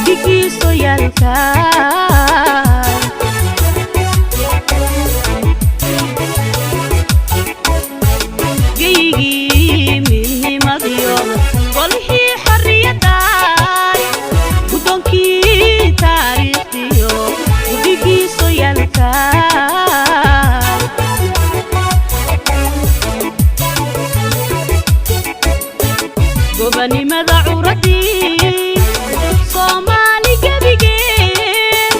guddigiiso yaalkaa geygii midnimadiyo golihii xorriyaddaay guddoonkii taariikhdiyo guddigiiso yaalkaa gobanimada curadii soomaali gebigeen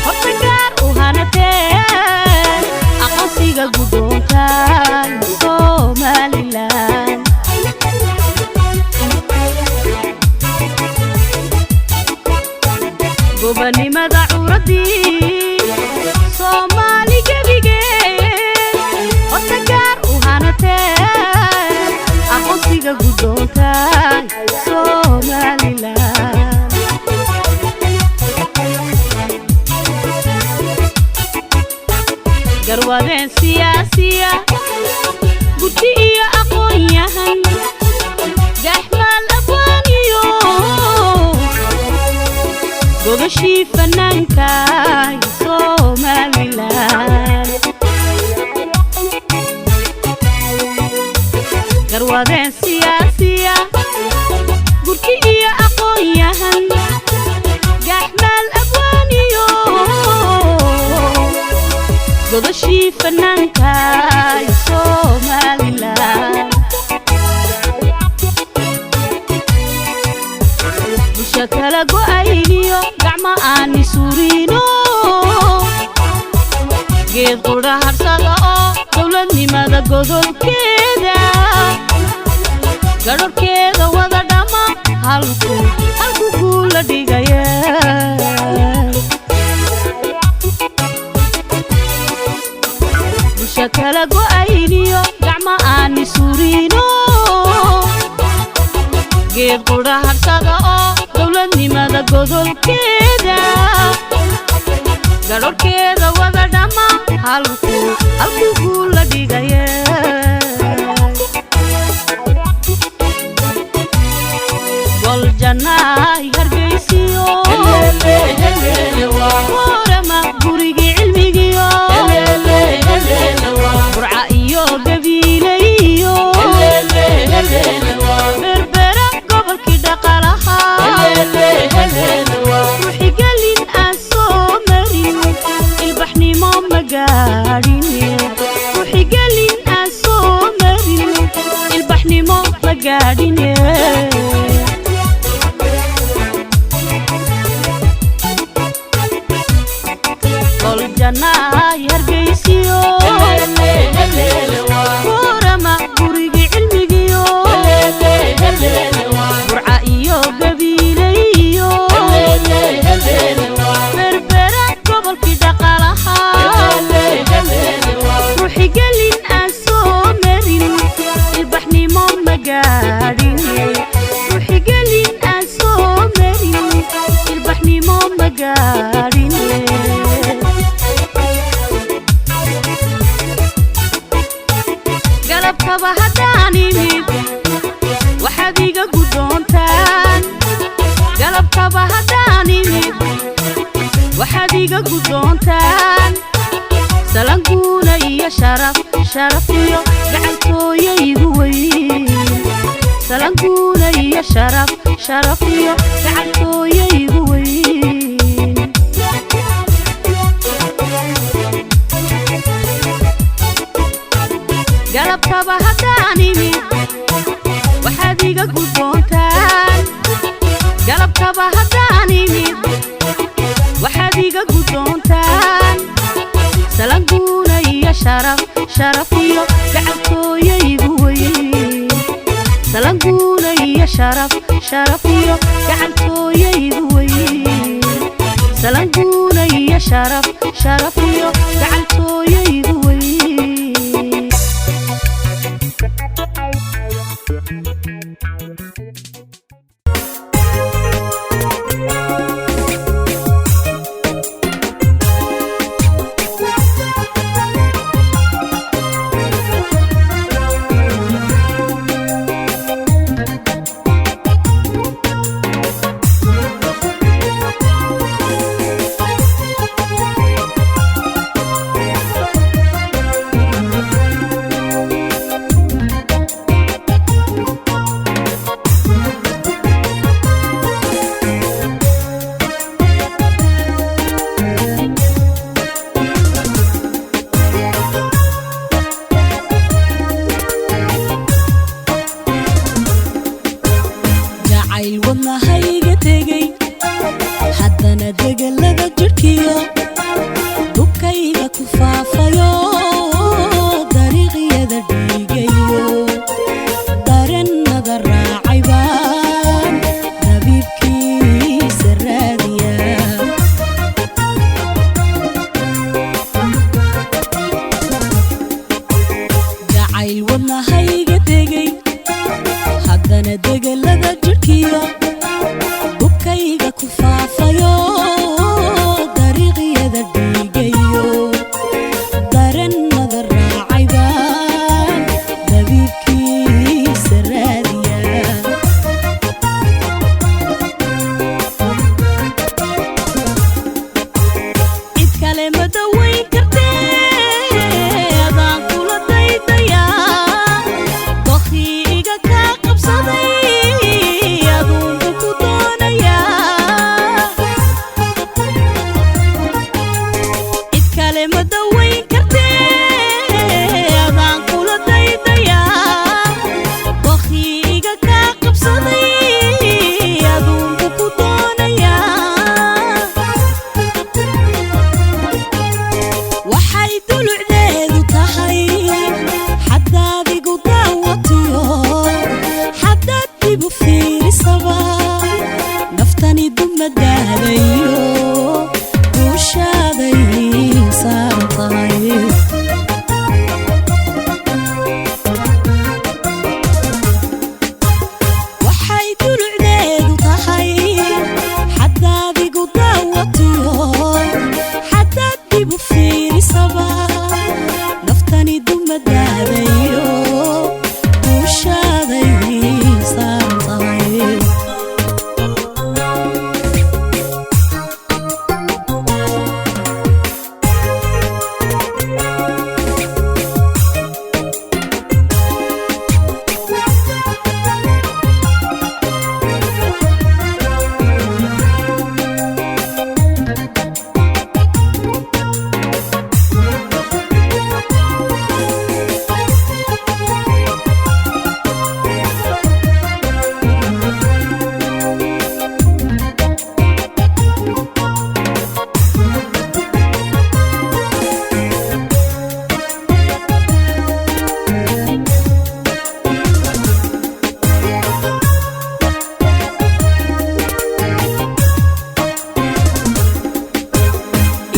horta gaar u hanateen aqoonsiga guddoontaan somalilan gobanimada curadii soomaali gebigeen horta gaar u hanateen aqoonsiga guddoontaan somalilan garwadeen siyaasiya guddi iyo aqoon-yahan gaxmaal abwaaniyo gogashii fanaankaay somalilan garwadeen siyaasiya guddi iyo aqoon-yahan gaxmaal abwaaniyo gogashii fanaankaay somalilan busha kala go'ayniyo gacmo aani suuriino geed qudha harsada oo dowladnimada godolkeeda garorkeeda wada dhamma halku kula dhigaya busha kala go'ayniyo gacmo aani suuriino geed qudha harsada oo dowladnimada godolkeeda garorkeeda wada dhamma halku kula dhigaya gol jannaay hargeysiyo warama gurigii cilmigiyo burca iyo gabiilayo berbera gobolkii dhaqalaha ruuxi gelin aan soo marin ilbaxnimo ma gaadhin ruuxi gelin aan soo marin ilbaxnimo ma gaadhin gol jannaay hargeysiyo warama gurigii cilmigiyo burca iyo gabiilayo berbera gobolkii dhaqalaha ruuxi gelin aan soo marin ilbaxnimo ma gaadhin ruuxi gelin aan soo marin ilbaxnimo ma gaadhin galabkaba haddaan imid waxaad iga guddoontaan galabkaba haddaan imid waxaad iga guddoontaan salanguuna iyo sharaf iyo gacantooya igu weyn salanguuna iyo sharaf iyo gacantooya igu weyn galabkaba haddaan imid waxaad iga guddoontaan galabkaba haddaan imid waxaad iga guddoontaan salanguuna iyo sharaf iyo gacantooya igu weyn salanguuna iyo sharaf iyo gacantooya igu weyn salanguuna iyo sharaf iyo gacantooya igu weyn tegay haddana degelada jirkiyo dubkayga ku faafayo dariiqyada dhiigayo dareenada raacay baan dabiibkiisa raadiya jacayl wadnahayga tegay haddana degelada jirkiyo dubkayga ku faafayo dariiqyada dhiigayo dareenada raacay baan dabiibkiisa raadiya cid kale ma dawayn kartee adaan kula daydayaa dokhii ka qabsaday aduunba ku doonayaa cid kale ma dawayn kartee adaan kula daydayaa dokhii ka qabsaday aduunba ku doonayaa waxay dulucdeedu tahay xadaad igu daawatiyo xadaad dibu fiirisaba naftani dumadaadayo duushaaday saaran tahay waxay dulucdeedu tahay xadaad igu daawatiyo xadaad dibu fiirisaba naftani dumadaadayo duushaaday saaran tahay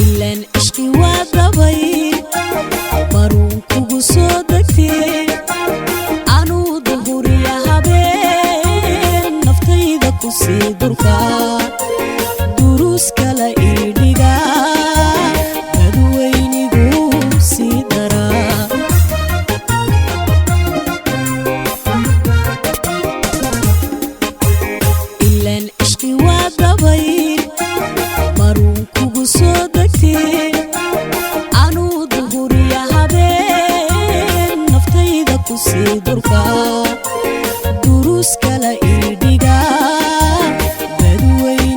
ilaan ishqi waa dabay baruun kugu soo degtee anuu duhuriya habeen naftayda ku sii durka duruus kala ii dhiga dadweynigu sii daraa ilaan ishqi waa dabay baruun kugu soo degtee anuu duhuriya habeen naftayda ku sii durka duruus kala ii dhiga dadweynigu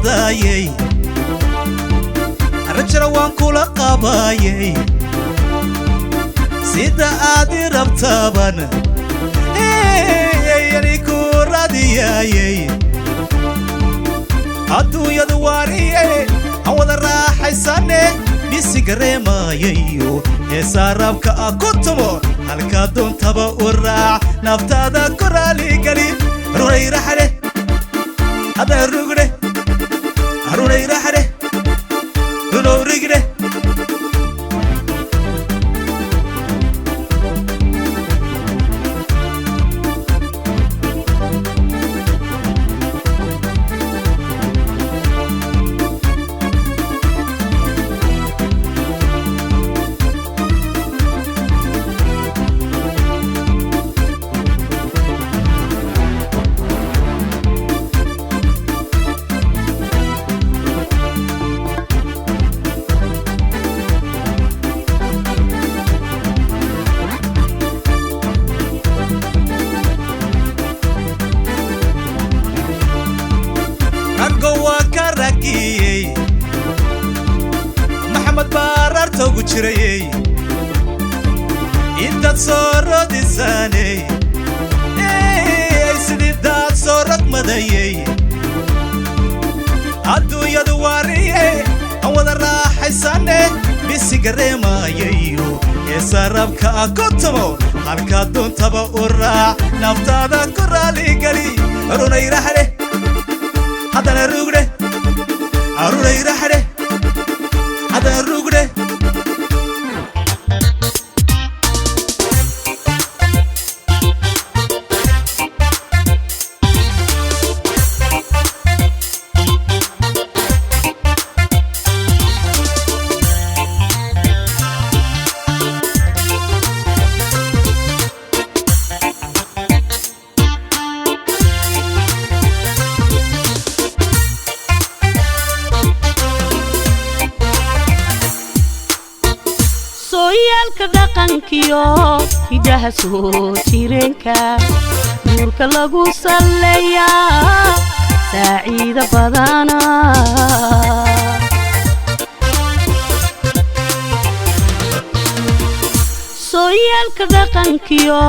قضايي رجل وان كل قبايي سيدا آدي ربطابان يعني كورادياي أدو يدواري أول راح يساني بيسيقري ما ييو يساربك أكتمو هلكا دون تبا ورا نفتادا كورالي قليل روني رحله هذا الرقره روني رحله رونو رقره محمد بارر توقو جريي انت تصورو ديساني سيدي داد صورك مدايي عدو يدواري اول راح يساني بيسيقري ما ييو يساربك اكتمو هالكا دون تبا ورا نفتادا كرالي قلي روني رحله هذا الرقره روني رحله هذا الرقره dhaqankiyo hidaha soo jireenka nuurka lagu salleeyaa saaciida badana sooyaalka dhaqankiyo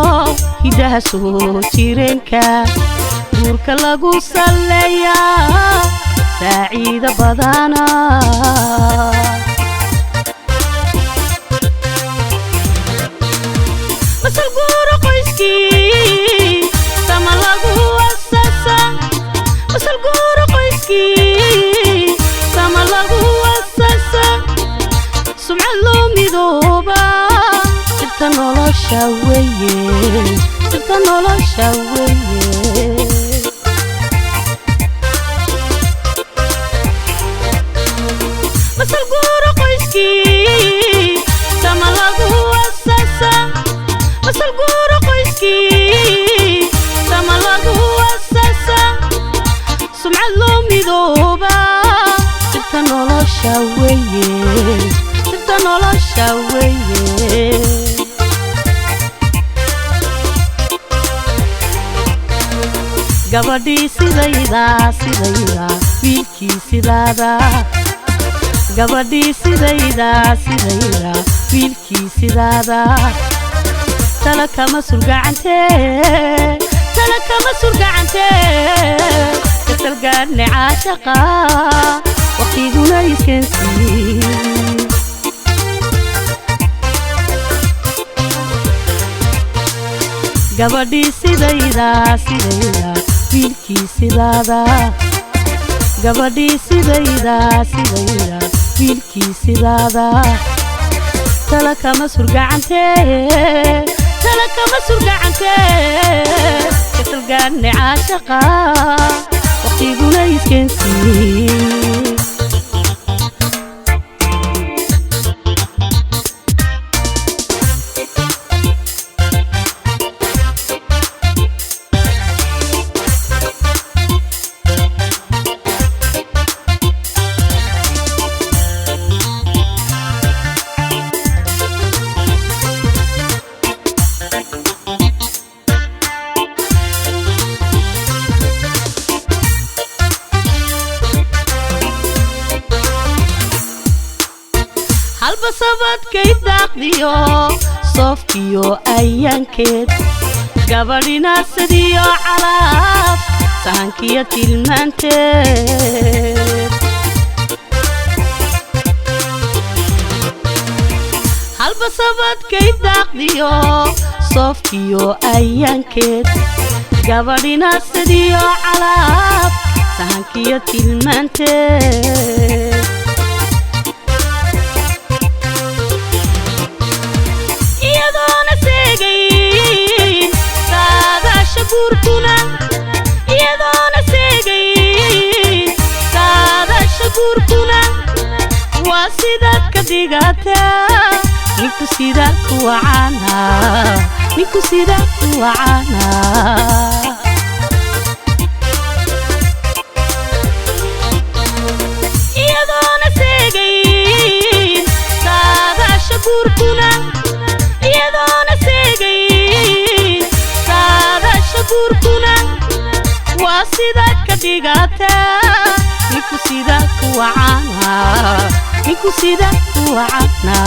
hidaha soo jireenka nuurka lagu salleeyaa saaciida badana gabadhii sidayda wiilkii sidaada gabadhii sidayda wiilkii sidaada tala kama surgacantee kasalgaadhne caashaqa waqtiguna iskeensi gabadhii sidayda wiilkii sidaada gabadhii sidayda wiilkii sidaada tala kama surgacantee kasalgaadhne caashaqa waqtiguna iskeensi daaqdiyo soofkiyo ayaankeed gabadhina sidiyo calaaf sahankiyo tilmaanteed halba sabadkay daaqdiyo soofkiyo ayaankeed gabadhina sidiyo calaaf sahankiyo tilmaanteed iyadoona seegayn saadaasha guurkuna iyadoona seegayn saadaasha guurkuna waa sidaad ka dhigataa ninku sidaad ku wacana ninku sidaad ku wacana iyadoona seegayn saadaasha guurkuna iyadoona seegayn saadaasha guurkuna waa sidaad ka dhigataa ninku sidaad ku wacana ninku sidaad ku wacana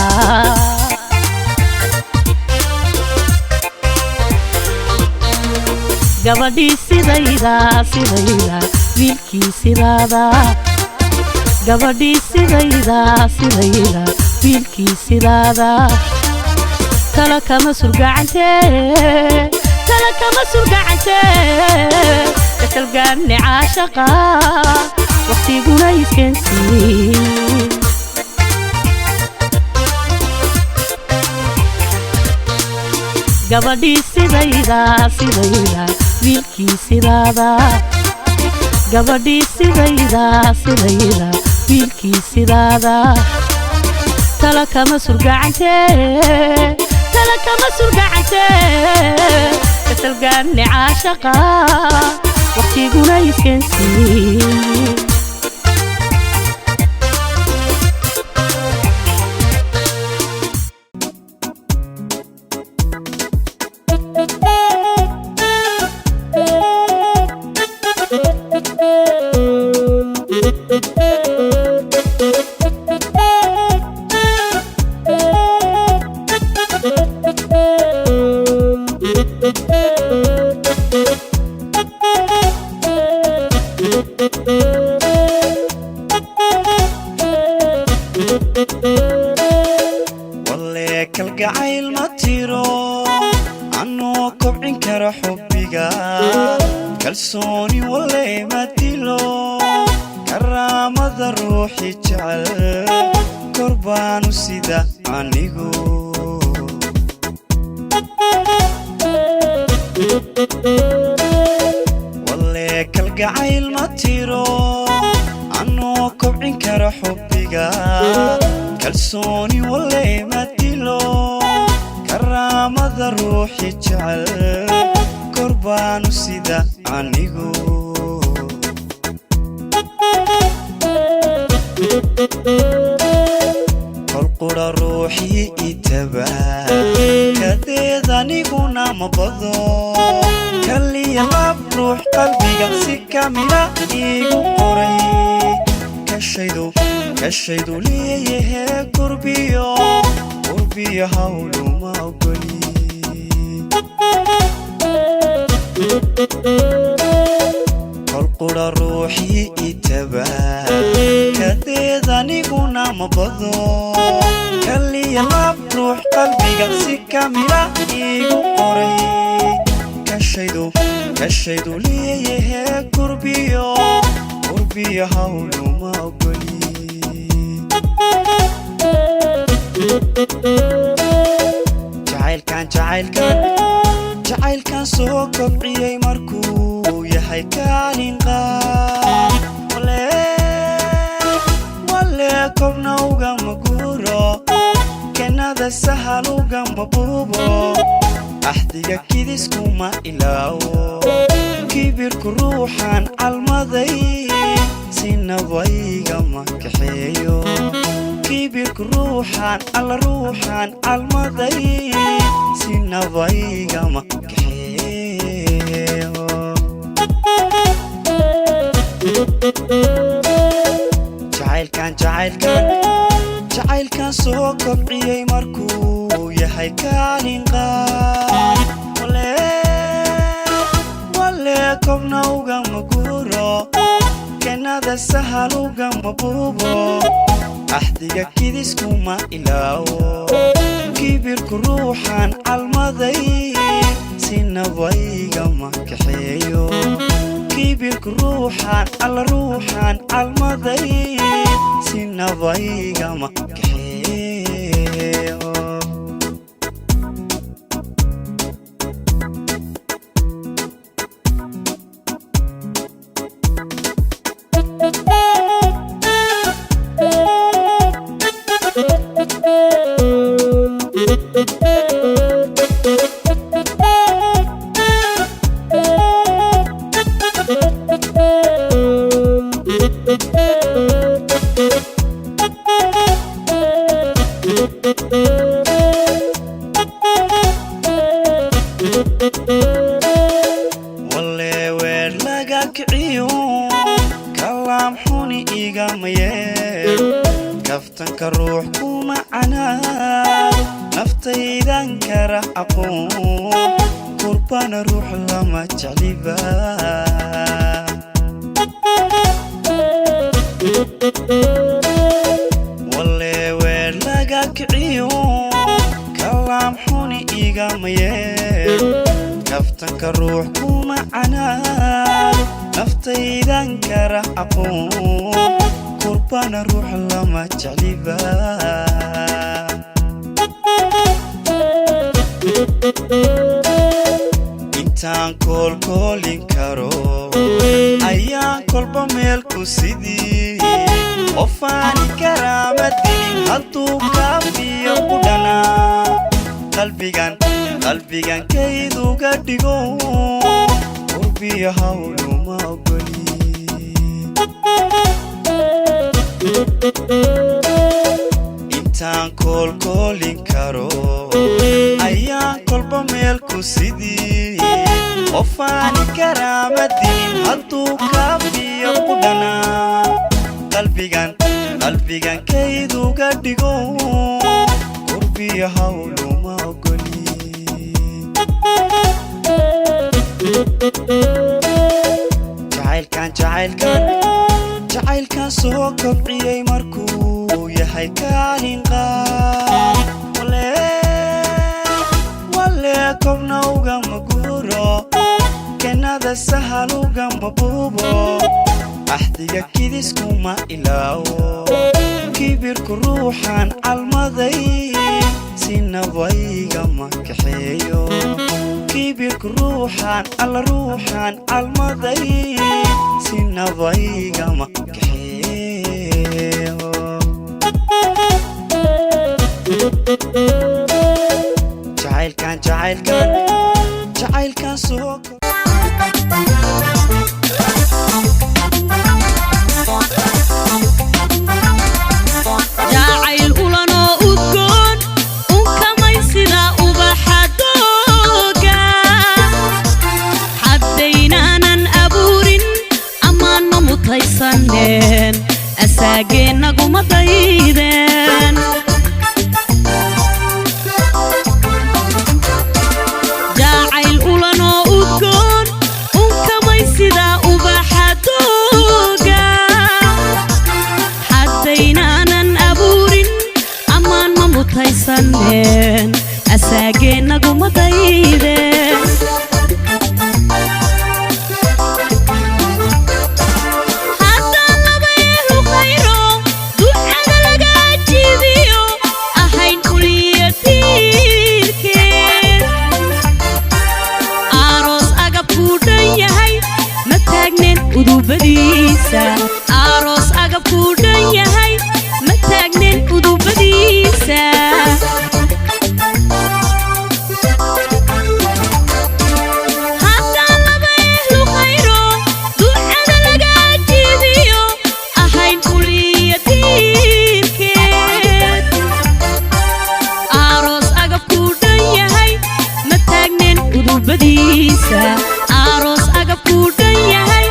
gabadhii sidayda wiilkii sidaada gabadhii sidayda wiilkii sidaada tala kama surgacantee kasalgaarni caashaqa waqtiguna iskeensiin gabadhii sidayda wiilkii sidaada gabadhii sidayda wiilkii sidaada tala kama surgacantee kasalgaarni caashaqa waqtiguna iskeensiin kalsooni wale ma dilo karaamada ruuxi jecel korbaanu sida anigu wale kalgacayl ma tiro anoo kobcin kara xubbiga kalsooni wale ma dilo karaamada ruuxi jecel korbaanu sida anigu kolqura ruuxii itabaa kadeed aniguna ma bado kaliya lab ruux qalbiga si kamila igu qoray kashaydu leeyahe kurbiyo hawluma ogoli kolqura ruuxii itabaa kadeed aniguna ma bado kaliya lab ruux qalbiga si kamila igu qoray kashaydu leeyahe kurbiyo hawluma ogoli jacaylkan soo kobciyey markuu yahay kaalin qaad wale kobna ugama guuro kenada sahal ugama buubo axdiga kidiskuma ilaawo kibirku ruuxan calmaday sinabaygama kaxeeyo kibirku ruuxan calmaday sinabaygama kaxeeyo jacaylkan soo kobciyey markuu kenada sahaluga mabubo ahdiga kidiskuma ilaawo kibirku ruuxan calmaday sinabaiga ma kaxeeyo kibirku ruuxan calmaday sinabaiga ma kaxeeyo كروح كوما عنا نفتيدان كره أقوم قربان روح لما تجلبا والله وير لقاك عيون كلام حوني إيقا مير كفتن كروح كوما عنا نفتيدان كره أقوم قربان روح لما تجلبا intaan koolkoolin karo ayaan kolba meel ku sidii qofaani karaamadin hadduu kaafiyo ku dhanaa qalbigan kayduga dhigo qurbiyo hawluma ogoli intaan koolkoolin karo ayaan kolba meel ku sidii qofaani karaamadin hadduu kaafiyo ku dhanaa qalbigan kayduga dhigo qurbiyo hawluma ogoli jacaylkan soo kobciyey markuu yahay kaalin qaad wale kobna ugama guuro kenada sahal ugama buubo ahdiga kidiskuma ilaawo kibirku ruuxan calmaday sinabaiga ma kaxeeyo kibirku ruuxan calmaday sinabaiga ma kaxeeyo jacaylkan soo jacayl ulanoo udgoon unkamay sida ubaxa dooga haddaynaanan abuurin ammaanna mutaysaneen asaageenaguma daydeen jacayl ulanoo udgoon unkamay sida ubaxa dooga haddaynaanan abuurin ammaan ma mutaysaneen asaageenaguma daydeen haddaan laba yeelu khayro ducada laga jibiyo ahayn uliya tiirkeen aroos agabkuu dhan yahay ma taagnen udubadiisa aroos agabkuu dhan yahay ma taagnen udubadiisa haddaan laba yeelu khayro ducada laga jibiyo ahayn uliya tiirkeed aroos agabkuu dhan yahay ma taagnen udubadiisa aroos agabkuu dhan yahay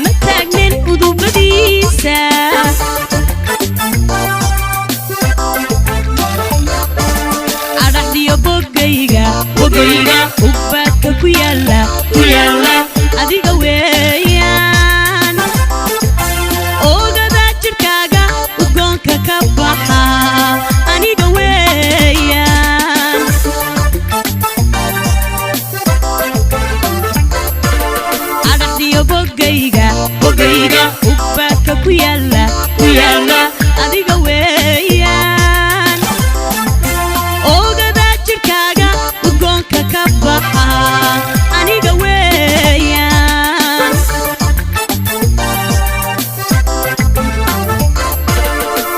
ma taagnen udubadiisa adhaxdiyo bogayga ugbaadka ku yaala adiga weeyaan baxa aniga weeyaan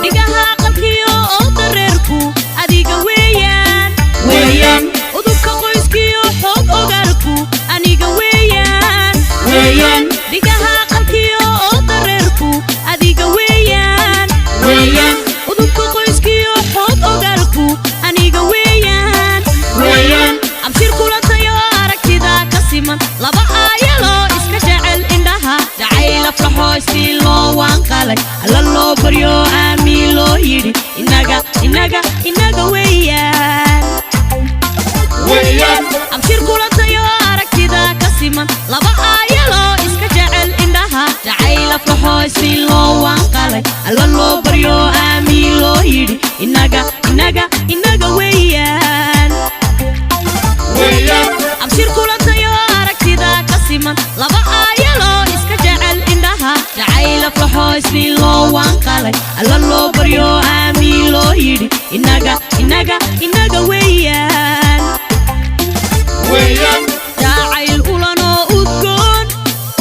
dhigaha qalkiyo oo dareerku adiga weeyaan weeyaan udubka qoyskiyo xoog ogaalku aniga weeyaan weeyaan dhigaha qalkiyo oo dareerku adiga weeyaan weeyaan udubka qoyskiyo xoog ogaalku aniga weeyaan weeyaan abshir kulantayo aragtida ka siman laba aayalo iska jecel indhaha jacayl afraxo isii loo waan qalay alla loo baryo aamiin loo yidhi inaga weeyaan weeyaan abshir kulantayo aragtida ka siman laba aayalo iska jecel indhaha jacayl afraxo isii loo waan qalay alla loo baryo aamiin loo yidhi inaga weeyaan weeyaan abshir kulantayo aragtida ka siman laba aayalo iska jecel indhaha jacayl afraxo isii loo waan qalay alla loo baryo aamiin loo yidhi inaga weeyaan weeyaan jacayl ulanoo udgoon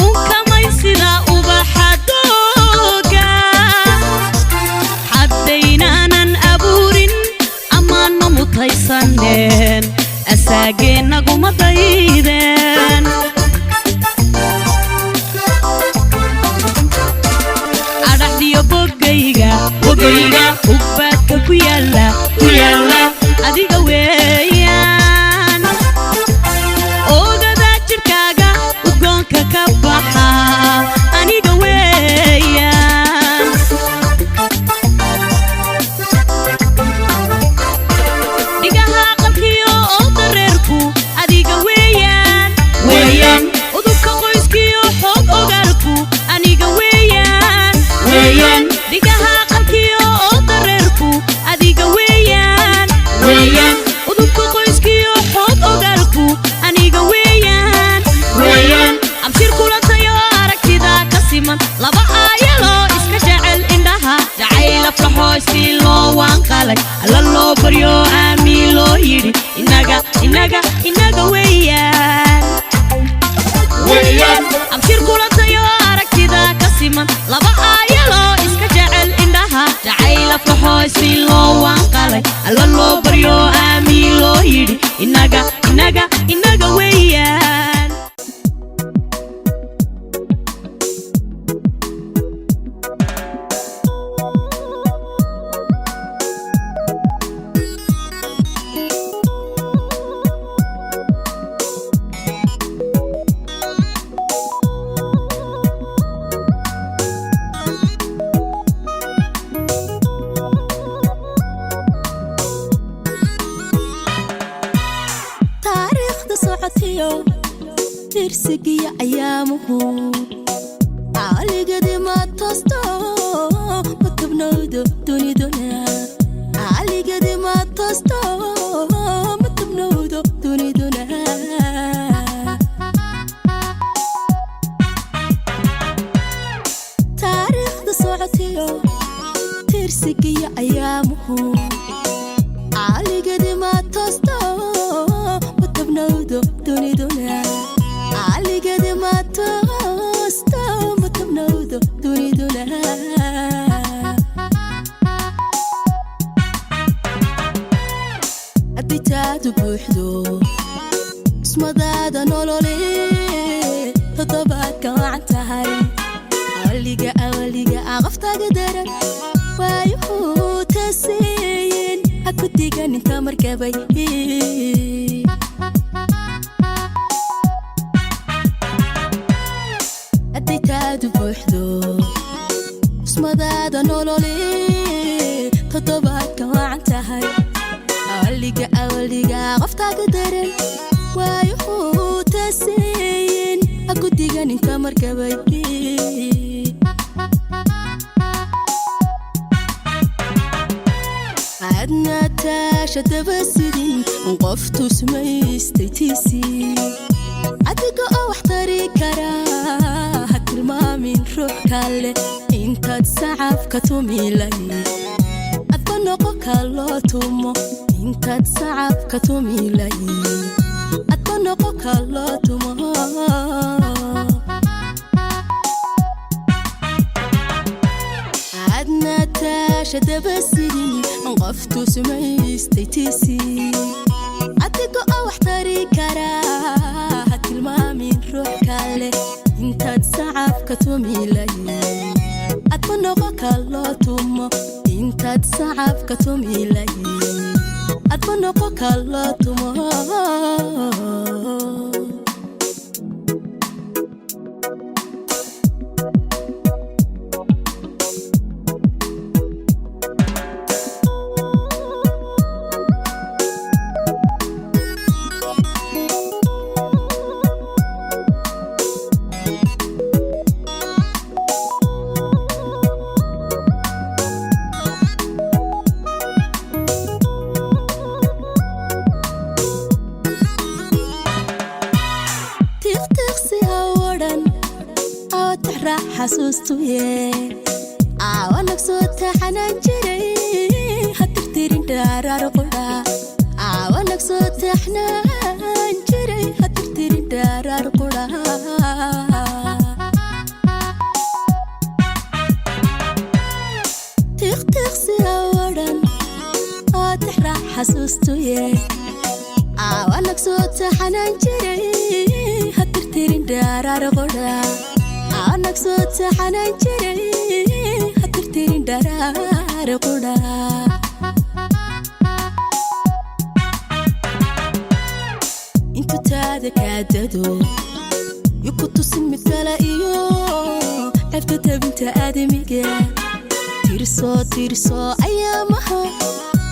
unkamay sida ubaxa dooga haddaynaanan abuurin amaanna mutaysaneen asaageenaguma daydeen adhaxdiyo bogayga ugbaadka ku yaalla adiga weeyaan oogada jirkaaga udgoonka ka baxa aniga weeyaan dhigaha qalkiyo oo dareerku adiga weeyaan weeyaan udubka qoyskiyo xoog ogaalku aniga weeyaan weeyaan dhigaha qalkiyo oo dareerku adiga weeyaan weeyaan udubka qoyskiyo xoog ogaalku aniga weeyaan weeyaan abshir kulantayo aragtida ka siman laba aayalo iska jecel indhaha jacayl afraxo isii loo waan qalay alla loo baryo aamiin loo yidhi inaga weeyaan weeyaan abshir kulantayo aragtida ka siman laba aayalo iska jecel indhaha jacayl afraxo isii loo waan qalay alla loo baryo aamiin loo yidhi inaga weeyaan tirsigiya ayaamuhu caaligadi ma toosto matabnowdo duniduna caaligadi ma toosto matabnowdo duniduna taariikhda socotiyo tirsigiya ayaamuhu caaligadi ma toosto matabnowdo duniduna عالقد ما توستو متبنودو تريدنا أبيتادو بوحدو اسمدادا نولولي تطبعك وعنتهاي أوليقا أغفتا قدرا وايهو تسين أكديقا ننتا مركبي أديتادو بوحدو اسمدادا نولولي تطبعك وعنتهاي أوليقا غفتا قدرا وايهو تسين أكديقا ننتا مركبي عدنا تاشد بسدين وقفتو سميستيتيسي عدقا أو احتري كراها كلمة من روح كالي انت تسعف كتوميلي أدبنقو كالو تومو انت تسعف كتوميلي kalotuma adna tashada basiri qaftu sumaystaytisi adigo wax tari kara hatilmaamin ruux kale intaad sacabka tumilay adbanoqo kalotuma intaad sacabka tumilay adbanoqo kalotuma حسوستويه عوانك صوت حنان جري هتفترين دارار قدا عوانك صوت حنان جري هتفترين دارار قدا تغسي أولا تحرح حسوستويه عوانك صوت حنان جري هتفترين دارار قدا عانك صوت حنان جري هترتين درار قدا انتو تادك عددو يكتو سمت كلايو عفتو بنت آدمي تيرسو أيامها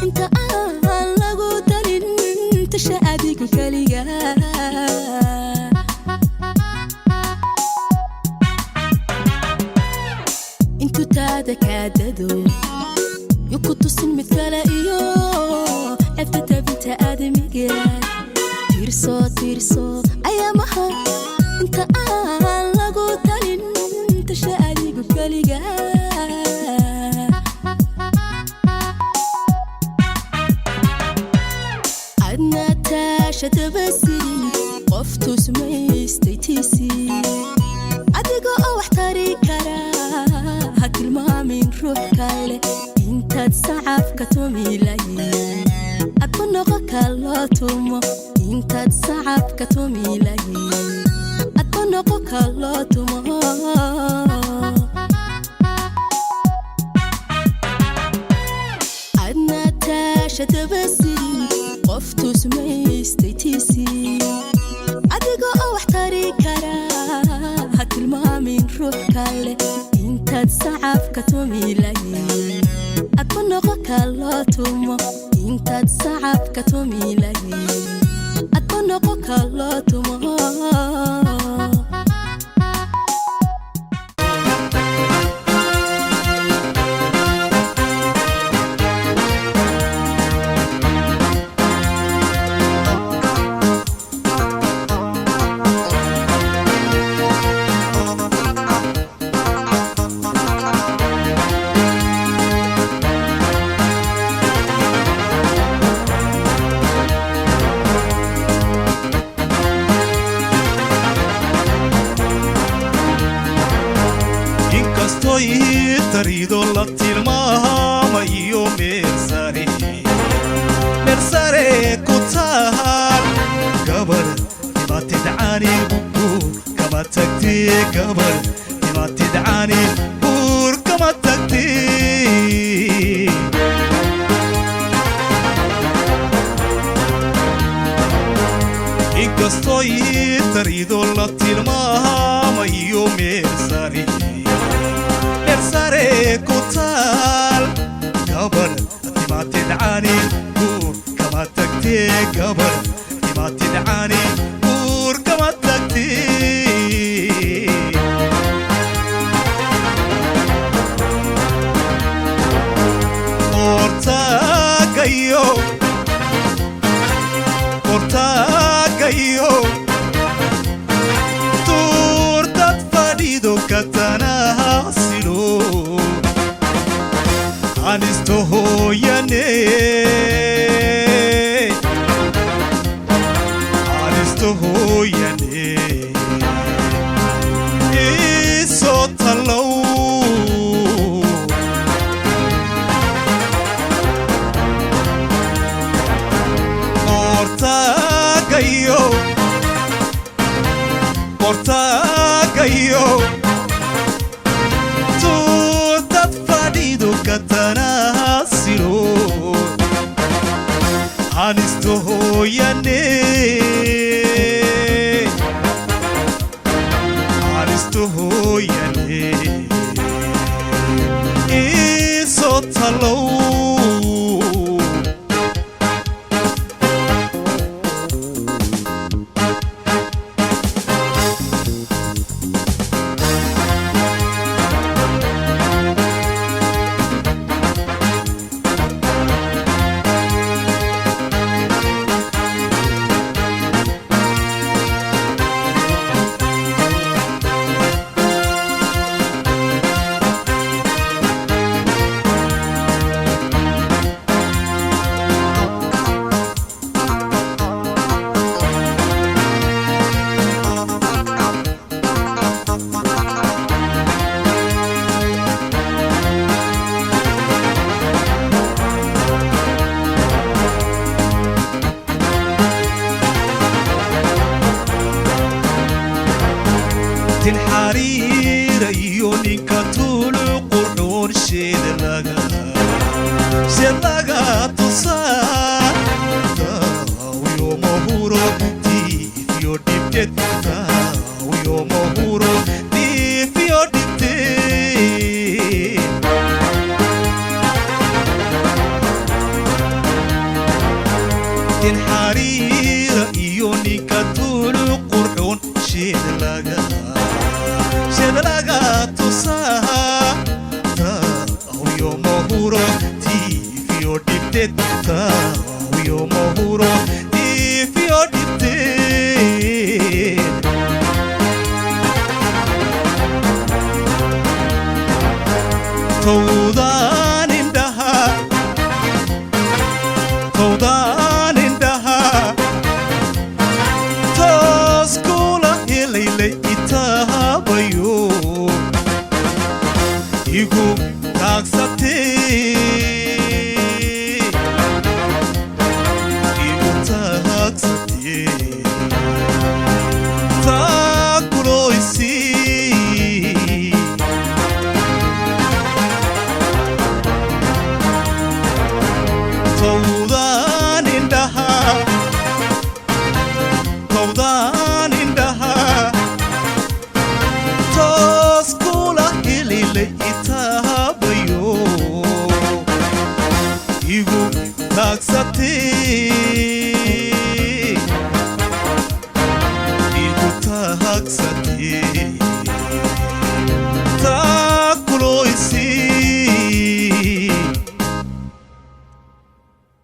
انت لغو دلين تشاديك كليا كاددو يكتو سمت كلايو عفتو بنت آدمي تيرسو أيامها انت لغو دلين تشاديك كليا عدنا تاشد بسري قفتو سميستيتيسي adigo wax tari kara hatilmaamin ruux kale intaad sacabka tumilay adbanoqo kalotuma intaad sacabka tumilay adbanoqo kalotuma adna tashada basiri qoftu sumaystaytisi adigo wax tari kara hatilmaamin ruux kale intaad sacabka tumilay adbanoqo kalotuma intaad sacabka tumilay adbanoqo kalotuma tarido la tilmaama iyo mersare kutar gabar ma tidani bur kama tagti gabar ma tidani bur kama tagti inkastoy tarido la tilmaama iyo mersare كتال قبل ما تدعاني بور كما تكتي قبل ما تدعاني بور كما تكتي Portagayo Turtat fadido katana silo Anisto hoyane hanistuhooyane isoo talow portagayo tu dad fadhido katanasiro hanistuhooyane isoo talow الحرير يوني كتول قرون شيد لغا تصار ويوم هورو دي فيو ديبتت ويوم هورو دي فيو ديبتت الحرير يوني كتول قرون شيد لغا تصار ويوم هورو دي فيو ديبتت ويوم هورو دي فيو ديبتت توضان اندها تسكولا إلي إتهابيو يقو تاكساتي يقو تاكساتي